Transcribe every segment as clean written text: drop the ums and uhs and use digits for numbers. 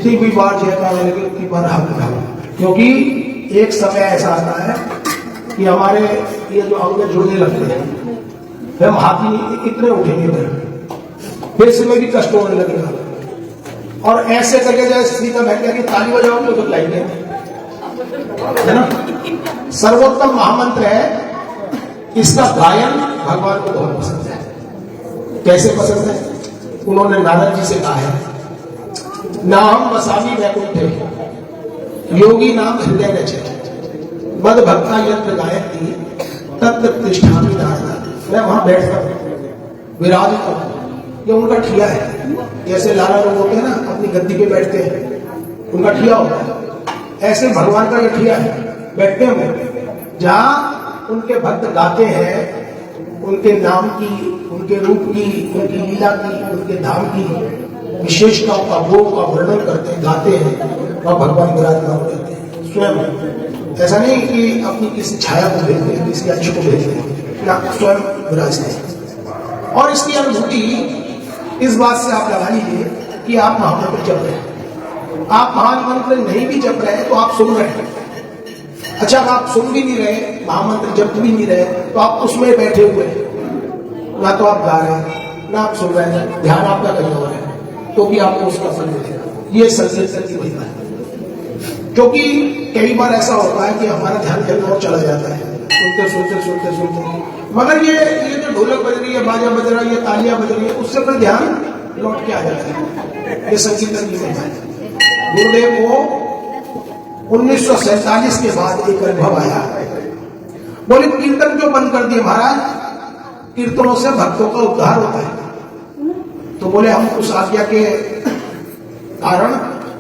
जितनी भी बार जयकार लगे उतनी बार हक उठाओ, क्योंकि एक समय ऐसा आता है कि हमारे ये जो अंग जुड़ने लगते हैं, फिर हम हाथ ही इतने उठेंगे, फिर इसमें भी कष्ट होने लगेगा। और ऐसे करके जैसे सीधा बैठ के ताली बजाओगे तो लाएंगे, है ना। सर्वोत्तम महामंत्र है, इसका गायन भगवान को बहुत पसंद है। कैसे पसंद है? उन्होंने नारद जी से कहा है, नाहम वसामि वैकुंठे योगी नाम हृदय रचे मद भक्ता यंत्र गायत्री तत्र तिष्ठामि नारद। मैं वहां बैठता हूं, विराजित हूं, ये उनका ठिया है। जैसे लाला लोग होते हैं ना, अपनी गद्दी पे बैठते हैं, उनका ठिया होता है, ऐसे भगवान का ये ठिया है, बैठते हैं जहां उनके भक्त गाते हैं उनके नाम की, उनके रूप की, उनकी लीला की, उनके धाम की विशेषताओं का, भोग का वर्णन करते हैं, गाते हैं, वह भगवान विराजमान रहते हैं स्वयं। ऐसा नहीं कि अपनी किसी छाया को भेजते हैं, किसी अच्छे को भेजते हैं, ना, स्वयं विराजते हैं। और इसकी अनुभूति इस बात से आप लगा लीजिए कि आप महामंत्र जप रहे हैं। आप महामंत्र नहीं भी जप रहे हैं तो आप सुन रहे हैं। अच्छा, अब आप सुन भी नहीं रहे, महामंत्र जप भी नहीं रहे, तो आप उसमें बैठे हुए हैं, ना तो आप गा रहे हैं ना आप सुन रहे हैं, ध्यान आपका कहीं हो रहा है, तो भी आपको उसका फल मिलेगा। ये संकीर्तन की महिमा है। क्योंकि कई बार ऐसा होता है कि हमारा ध्यान कहीं और चला जाता है, सुनते सुनते सुनते सुनते, मगर ये जो ढोलक बज रही है, बाजा बज रहा है, ये तालियां बज रही है, उससे फिर ध्यान लौट के आ जाता है। ये संकीर्तन की महिमा है। गुरुदेव को 1947 के बाद एक अनुभव आया, बोले कीर्तन क्यों बंद कर दिए महाराज, कीर्तनों से भक्तों का उद्धार होता है। तो बोले हम उस आज्ञा के कारण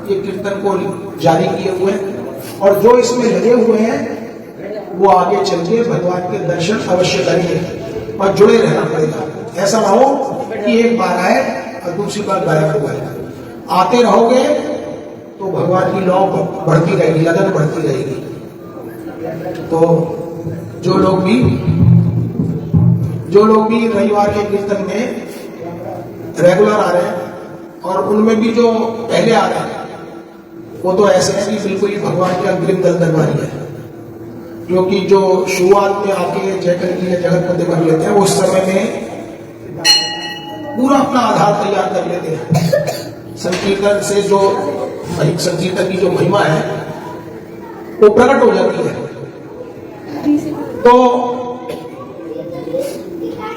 ये कीर्तन को जारी किए हुए हैं, और जो इसमें लगे हुए हैं वो आगे चल के भगवान के दर्शन अवश्य करेंगे, और जुड़े रहना पड़ेगा। ऐसा ना हो कि एक बार आए और दूसरी बार गायब हो गए। आते रहोगे तो भगवान की लौ बढ़ती रहेगी, लगन बढ़ती रहेगी। तो जो लोग भी रविवार के कीर्तन में रेगुलर आ रहे हैं, और उनमें भी जो पहले आ रहे हैं, वो तो ऐसे है कि बिल्कुल ही भगवान के अग्रिम दल दरबारी है, जो कि जो शुरुआत में आके जयकर की जगतपति बन लेते हैं, उस समय में पूरा अपना आधार तैयार कर लेते हैं। संकीर्तन से जो संकीर्तन की जो महिमा है वो प्रकट हो जाती है। तो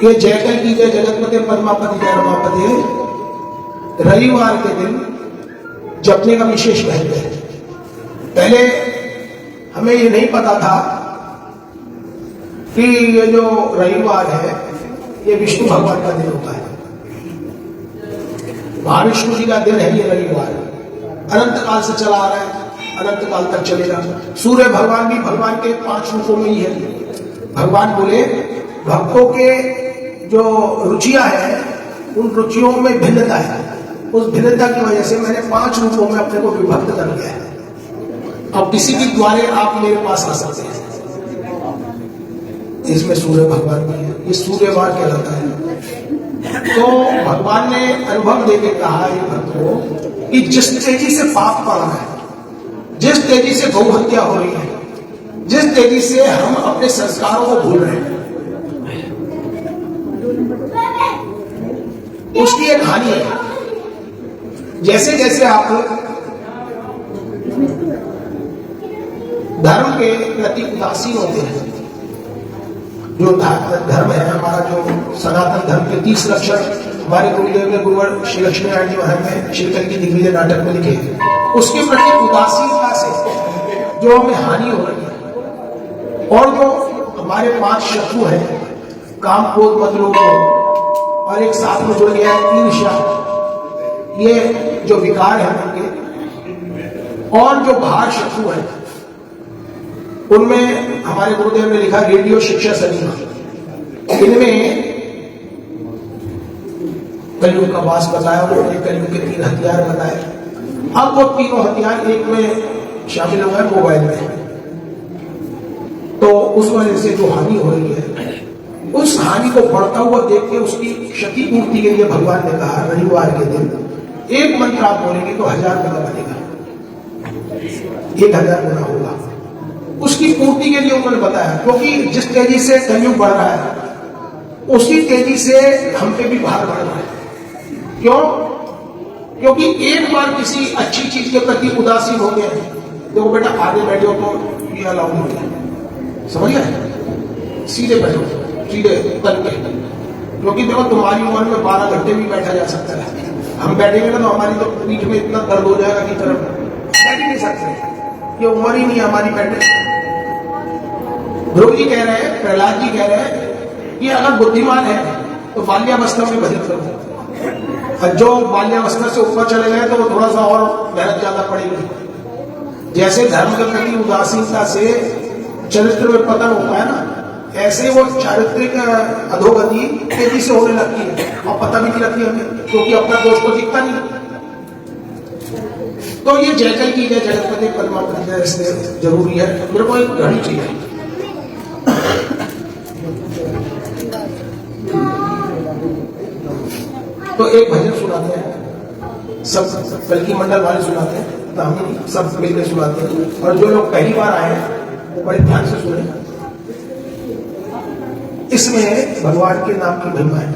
ये जयकर की जय जगतपति पद्मापति जय रमापति रविवार के दिन जपने का विशेष महत्व है। पहले हमें ये नहीं पता था कि ये जो रविवार है ये विष्णु भगवान का दिन होता है। महाविष्णु जी का दिन है ये रविवार, अनंत काल से चला आ रहा है, अनंत काल तक चलेगा। सूर्य भगवान भी भगवान के 5 रूपों में ही है। भगवान बोले भक्तों के जो रुचियां हैं उन रुचियों में भिन्नता है, उस भिन्नता की वजह से मैंने 5 रूपों में अपने को विभक्त कर लिया है। अब किसी भी द्वारे आप मेरे पास आ सकते हैं। इसमें सूर्य भगवान भी है, ये सूर्यवार कहलाता है। तो भगवान ने अनुभव देके कहा ये भक्त को कि जिस तेजी से पाप बढ़ रहा है, जिस तेजी से गौ हत्या हो रही है, जिस तेजी से हम अपने संस्कारों को भूल रहे हैं, उसकी एक हानि है। जैसे जैसे आप धर्म के प्रति उदासीन होते हैं, जो धर्म है हमारा, जो सनातन धर्म के 30 लक्षण हमारे गुरुदेव ने गुरुवर श्री लक्ष्मी नारायण जी महाराज ने श्रीकल की दिग्विजय नाटक में लिखे, उसके प्रति उदासीनता से जो हमें हानि हो रही है, और जो हमारे 5 शत्रु हैं, काम, क्रोध, मद, लोभ, और एक साथ में जुड़ गया है ईर्ष्या, ये जो विकार है उनके, और जो बाहर शत्रु है उनमें हमारे गुरुदेव ने लिखा रेडियो शिक्षा सलीमा। इनमें कलयुग का वास बताया, उन्होंने कलयुग के 3 हथियार बताए। अब वो तीनों हथियार एक में शामिल हुआ है, मोबाइल में। तो उस वजह से जो हानि हो रही है, उस हानि को बढ़ता हुआ देख के उसकी क्षतिपूर्ति के लिए भगवान ने कहा रविवार के दिन एक मंत्र आप बोलेंगे तो 1000 गुना बनेगा, 1000 गुना होगा। उसकी पूर्ति के लिए उन्होंने बताया, क्योंकि जिस तेजी से कलयुग बढ़ रहा है उसी तेजी से हम पे भी भार बढ़ रहा है। क्यों? क्योंकि एक बार किसी अच्छी चीज के प्रति उदासीन हो गए, देखो बेटा आगे बैठो तो ये अलाउ नहीं है, समझ गए? सीधे बैठो, सीधे तल के, क्योंकि देखो तुम्हारी उम्र में 12 घंटे भी बैठा जा सकता है। हम बैठेंगे ना तो हमारी तो पीठ में इतना दर्द हो जाएगा कि तरफ बैठ ही नहीं सकते, ये उम्र ही नहीं है हमारी बैठने। ध्रुव जी कह रहे हैं, प्रहलाद जी कह रहे हैं कि अगर बुद्धिमान है तो बाल्यावस्था में भजन करो, और जो बाल्यावस्था से ऊपर चले गए तो वो थोड़ा सा और मेहनत ज्यादा पड़ेगी। जैसे धर्म के प्रति उदासीनता से चरित्र में पतन होता है ना, ऐसे वो चारित्रिक अधोगति तेजी से होने लगती है और पता भी नहीं लगती हमें, क्योंकि अपना दोष तो दिखता नहीं। तो ये जयकल की जय जगतपति परमात्मा जय इसलिए जरूरी है। मेरे को एक घड़ी चाहिए, तो एक भजन सुनाते हैं, सब कल्की मंडल वाले सुनाते हैं, तो हम सब मिलकर सुनाते हैं, और जो लोग पहली बार आए वो बड़े ध्यान से सुने। इसमें भगवान के नाम की महिमा है।